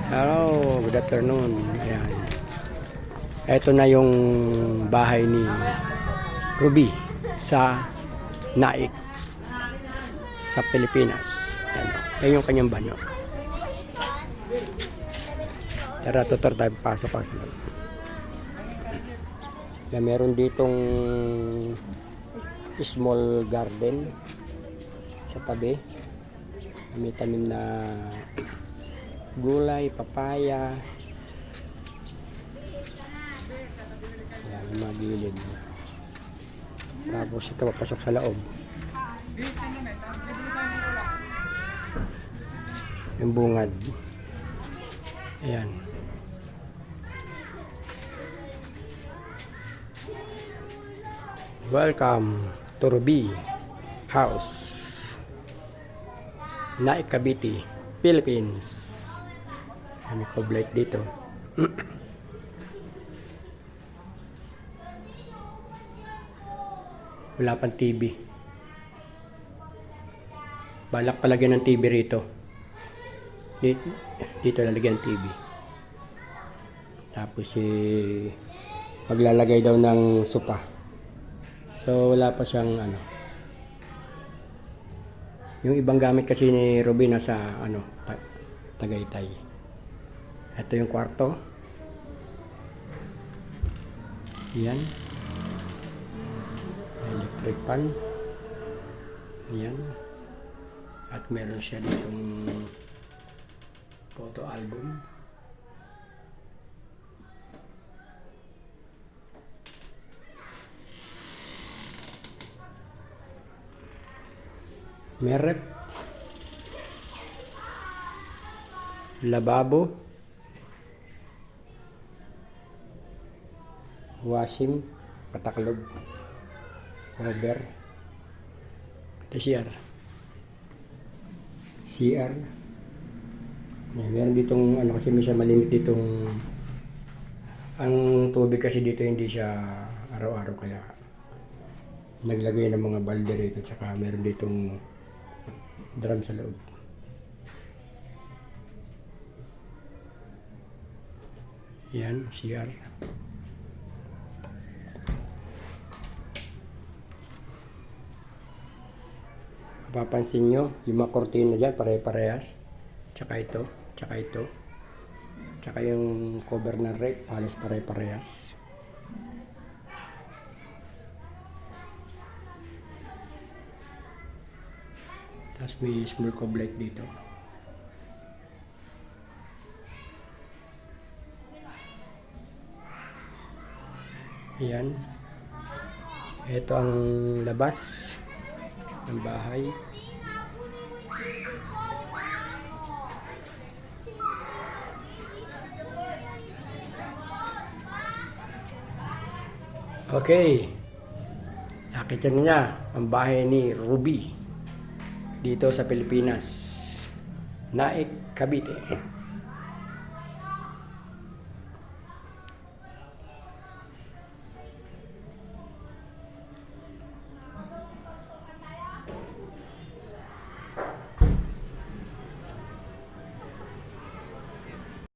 Hello, good afternoon. Ayan. Ito na yung bahay ni Ruby sa Naik sa Pilipinas. Ayan, ayan yung kanyang banyo. Tara, tutor tayo, pasok. Meron ditong small garden sa tabi. May tanim na gulay, papaya. Ayan, yung mga gilid. Tapos ito, papasok sa loob. Yung bungad. Ayan. Welcome to Ruby House, Naik, Cavite, Philippines. May coblight dito. Wala pang TV. Balak palagyan ng TV rito. Dito lalagyan ng TV. Tapos maglalagay daw ng sopa. So wala pa siyang ano. Yung ibang gamit kasi ni Ruby nasa Tagaytay. Ito yung kwarto. Yan. Electric pan. Yan. At meron siya ditong photo album. May rep. Lababo. Washing. Pataklog. Cover. CR. CR. Meron ditong kasi may siya malimit ditong ang tubig kasi dito hindi siya araw-araw kaya naglagay ng mga balde rito tsaka meron ditong drum sa loob. Yan, CR. Mapapansin nyo, yung mga kortina dyan, pare-parehas. Tsaka ito, tsaka ito. Tsaka yung cover ng rep, halos pare-parehas. Tapos may small coblight dito. Ayan. Ito ang labas ng bahay. Okay. Nakita niya ang bahay ni Ruby dito sa Pilipinas, Naik, Cavite.